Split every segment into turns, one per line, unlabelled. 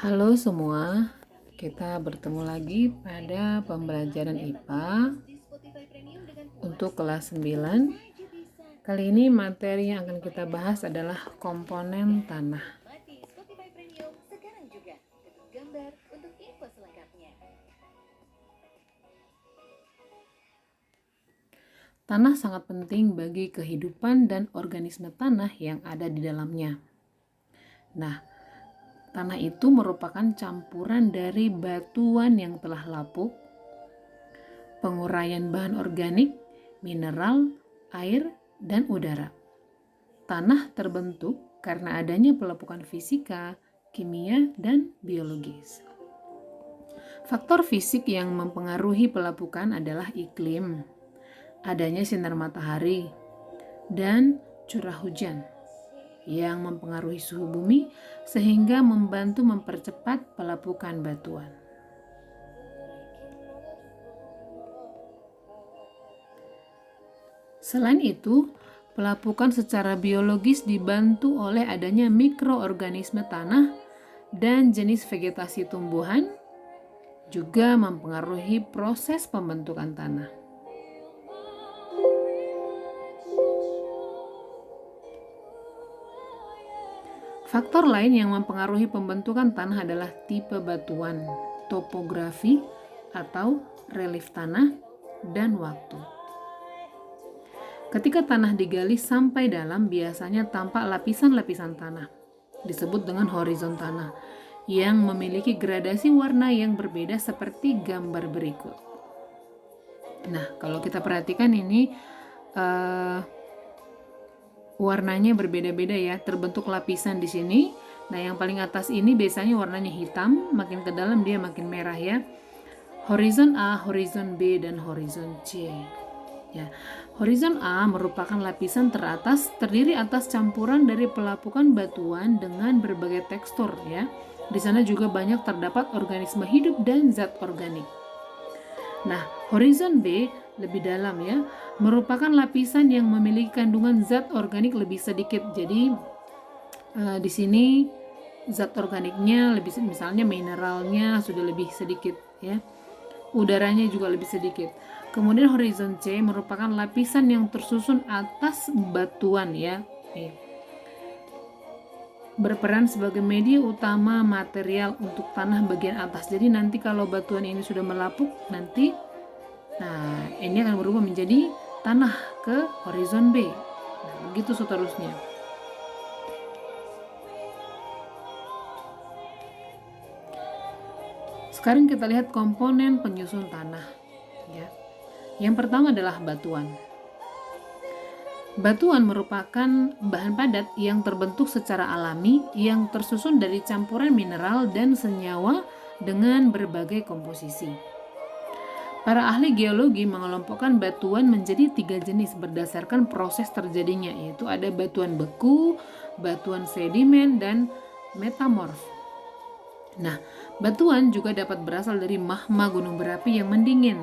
Halo semua, kita bertemu lagi pada pembelajaran IPA untuk kelas 9. Kali ini materi yang akan kita bahas adalah komponen tanah. Tanah sangat penting bagi kehidupan dan organisme tanah yang ada di dalamnya. Nah, tanah itu merupakan campuran dari batuan yang telah lapuk, penguraian bahan organik, mineral, air, dan udara. Tanah terbentuk karena adanya pelepukan fisika, kimia, dan biologis. Faktor fisik yang mempengaruhi pelepukan adalah iklim, adanya sinar matahari, dan curah hujan yang mempengaruhi suhu bumi sehingga membantu mempercepat pelepukan batuan. Selain itu, pelapukan secara biologis dibantu oleh adanya mikroorganisme tanah dan jenis vegetasi tumbuhan juga mempengaruhi proses pembentukan tanah. Faktor lain yang mempengaruhi pembentukan tanah adalah tipe batuan, topografi atau relief tanah, dan waktu. Ketika tanah digali sampai dalam, biasanya tampak lapisan-lapisan tanah, disebut dengan horizon tanah, yang memiliki gradasi warna yang berbeda seperti gambar berikut. Nah, kalau kita perhatikan ini warnanya berbeda-beda ya, terbentuk lapisan di sini. Nah, yang paling atas ini biasanya warnanya hitam, makin ke dalam dia makin merah ya. Horizon A, horizon B, dan horizon C. Ya, horizon A merupakan lapisan teratas, terdiri atas campuran dari pelapukan batuan dengan berbagai tekstur ya. Di sana juga banyak terdapat organisme hidup dan zat organik. Nah, horizon B lebih dalam ya, merupakan lapisan yang memiliki kandungan zat organik lebih sedikit. Jadi di sini zat organiknya lebih, misalnya mineralnya sudah lebih sedikit ya. Udaranya juga lebih sedikit. Kemudian horizon C merupakan lapisan yang tersusun atas batuan ya. Berperan sebagai media utama material untuk tanah bagian atas. Jadi nanti kalau batuan ini sudah melapuk, nanti ini akan berubah menjadi tanah ke horizon B. Nah, begitu seterusnya. Sekarang kita lihat komponen penyusun tanah ya. Yang pertama adalah batuan. Batuan merupakan bahan padat yang terbentuk secara alami yang tersusun dari campuran mineral dan senyawa dengan berbagai komposisi. Para ahli geologi mengelompokkan batuan menjadi 3 jenis berdasarkan proses terjadinya, yaitu ada batuan beku, batuan sedimen, dan metamorf. Nah, batuan juga dapat berasal dari magma gunung berapi yang mendingin.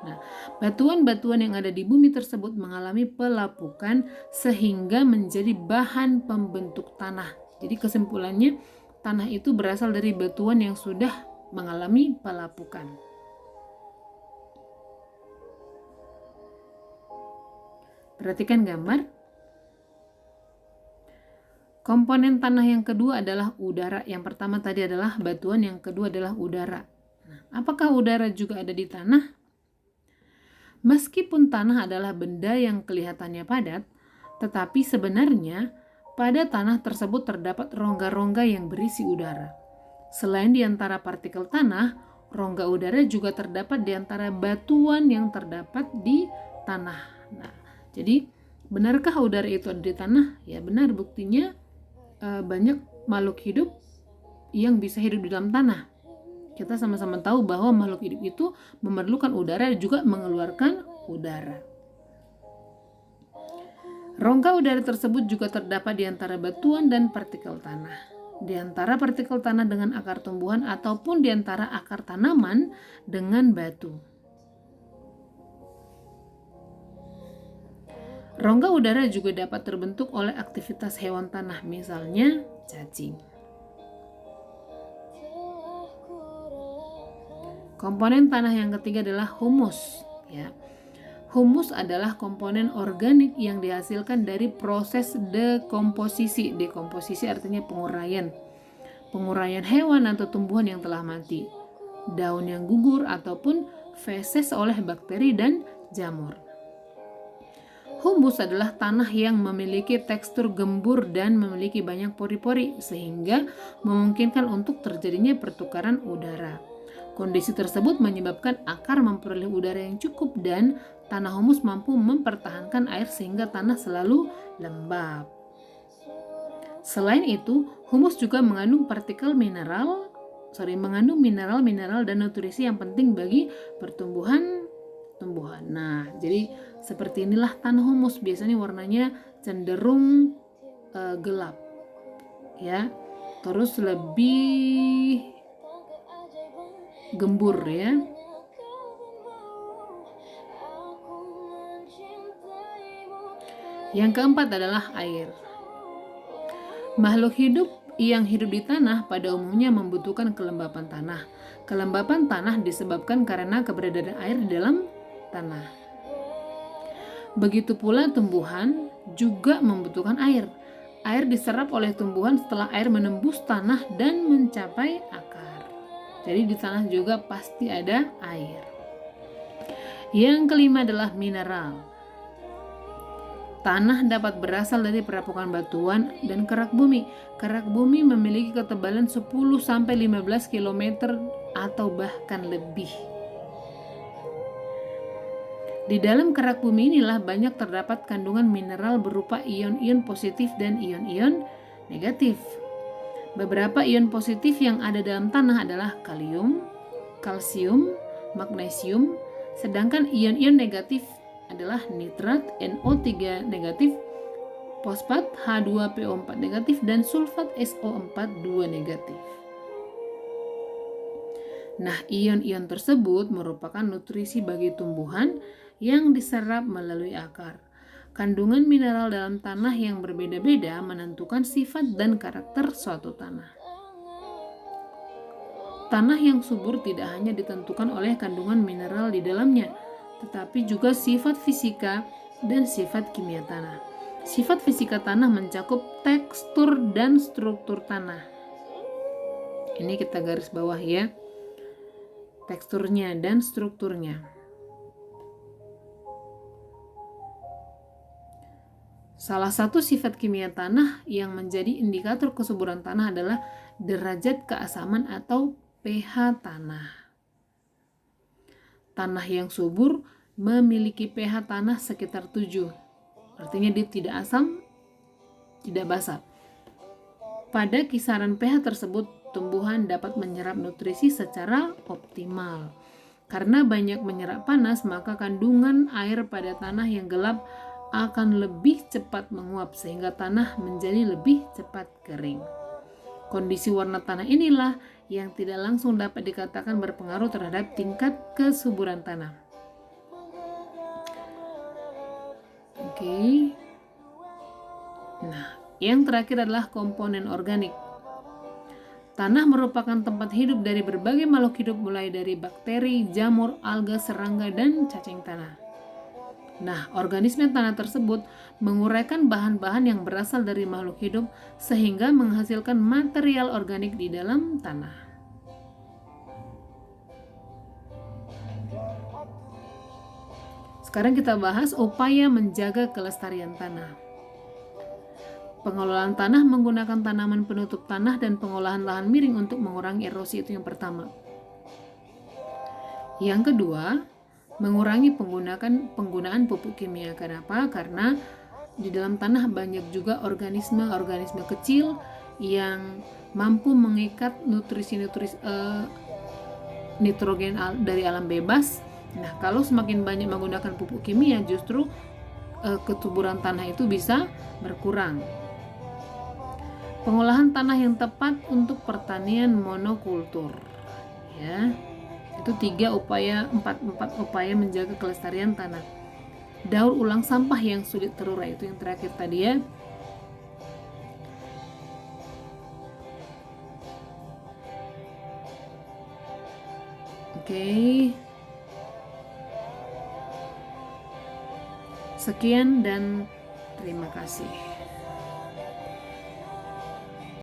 Nah, batuan-batuan yang ada di bumi tersebut mengalami pelapukan sehingga menjadi bahan pembentuk tanah. Jadi kesimpulannya, tanah itu berasal dari batuan yang sudah mengalami pelapukan. Perhatikan gambar. Komponen tanah yang kedua adalah udara. Yang pertama tadi adalah batuan, yang kedua adalah udara. Nah, apakah udara juga ada di tanah? Meskipun tanah adalah benda yang kelihatannya padat, tetapi sebenarnya pada tanah tersebut terdapat rongga-rongga yang berisi udara. Selain di antara partikel tanah, rongga udara juga terdapat di antara batuan yang terdapat di tanah. Nah, jadi benarkah udara itu ada di tanah? Ya benar, buktinya banyak makhluk hidup yang bisa hidup di dalam tanah. Kita sama-sama tahu bahwa makhluk hidup itu memerlukan udara dan juga mengeluarkan udara. Rongga udara tersebut juga terdapat di antara batuan dan partikel tanah. Di antara partikel tanah dengan akar tumbuhan ataupun di antara akar tanaman dengan batu. Rongga udara juga dapat terbentuk oleh aktivitas hewan tanah, misalnya cacing. Komponen tanah yang ketiga adalah humus, ya. Humus adalah komponen organik yang dihasilkan dari proses dekomposisi. Dekomposisi artinya penguraian. Penguraian hewan atau tumbuhan yang telah mati, daun yang gugur ataupun feses oleh bakteri dan jamur. Humus adalah tanah yang memiliki tekstur gembur dan memiliki banyak pori-pori sehingga memungkinkan untuk terjadinya pertukaran udara. Kondisi tersebut menyebabkan akar memperoleh udara yang cukup dan tanah humus mampu mempertahankan air sehingga tanah selalu lembab. Selain itu, humus juga mengandung mineral dan nutrisi yang penting bagi pertumbuhan. Nah, jadi seperti inilah tanah humus, biasanya warnanya cenderung gelap, ya, terus lebih gembur, ya. Yang keempat adalah air. Makhluk hidup yang hidup di tanah pada umumnya membutuhkan kelembapan tanah. Kelembapan tanah disebabkan karena keberadaan air di dalam tanah. Begitu pula tumbuhan juga membutuhkan air. Air diserap oleh tumbuhan setelah air menembus tanah dan mencapai akar. Jadi di tanah juga pasti ada air. Yang kelima adalah mineral. Tanah dapat berasal dari perapukan batuan dan kerak bumi. Kerak bumi memiliki ketebalan 10-15 km atau bahkan lebih. Di dalam kerak bumi inilah banyak terdapat kandungan mineral berupa ion-ion positif dan ion-ion negatif. Beberapa ion positif yang ada dalam tanah adalah kalium, kalsium, magnesium, sedangkan ion-ion negatif adalah nitrat, NO3 negatif, fosfat, H2PO4 negatif, dan sulfat SO4 2 negatif. Nah, ion-ion tersebut merupakan nutrisi bagi tumbuhan yang diserap melalui akar. Kandungan mineral dalam tanah yang berbeda-beda menentukan sifat dan karakter suatu tanah. Tanah yang subur tidak hanya ditentukan oleh kandungan mineral di dalamnya, tetapi juga sifat fisika dan sifat kimia tanah. Sifat fisika tanah mencakup tekstur dan struktur tanah. Ini kita garis bawah, ya. Teksturnya dan strukturnya. Salah satu sifat kimia tanah yang menjadi indikator kesuburan tanah adalah derajat keasaman atau pH tanah. Tanah yang subur memiliki pH tanah sekitar 7. Artinya dia tidak asam, tidak basa. Pada kisaran pH tersebut, tumbuhan dapat menyerap nutrisi secara optimal. Karena banyak menyerap panas, maka kandungan air pada tanah yang gelap akan lebih cepat menguap sehingga tanah menjadi lebih cepat kering. Kondisi warna tanah inilah yang tidak langsung dapat dikatakan berpengaruh terhadap tingkat kesuburan tanah. Oke. Nah, yang terakhir adalah komponen organik. Tanah merupakan tempat hidup dari berbagai makhluk hidup mulai dari bakteri, jamur, alga, serangga, dan cacing tanah. Nah, organisme tanah tersebut menguraikan bahan-bahan yang berasal dari makhluk hidup sehingga menghasilkan material organik di dalam tanah. Sekarang kita bahas upaya menjaga kelestarian tanah. Pengelolaan tanah menggunakan tanaman penutup tanah dan pengolahan lahan miring untuk mengurangi erosi, itu yang pertama. Yang kedua, mengurangi penggunaan pupuk kimia. Kenapa? Karena di dalam tanah banyak juga organisme kecil yang mampu mengikat nutrisi-nutrisi nitrogen dari alam bebas. Nah, kalau semakin banyak menggunakan pupuk kimia, justru kesuburan tanah itu bisa berkurang. Pengolahan tanah yang tepat untuk pertanian monokultur, ya. Itu 4 upaya menjaga kelestarian tanah. Daur ulang sampah yang sulit terurai, itu yang terakhir tadi, ya. Oke. Sekian dan terima kasih.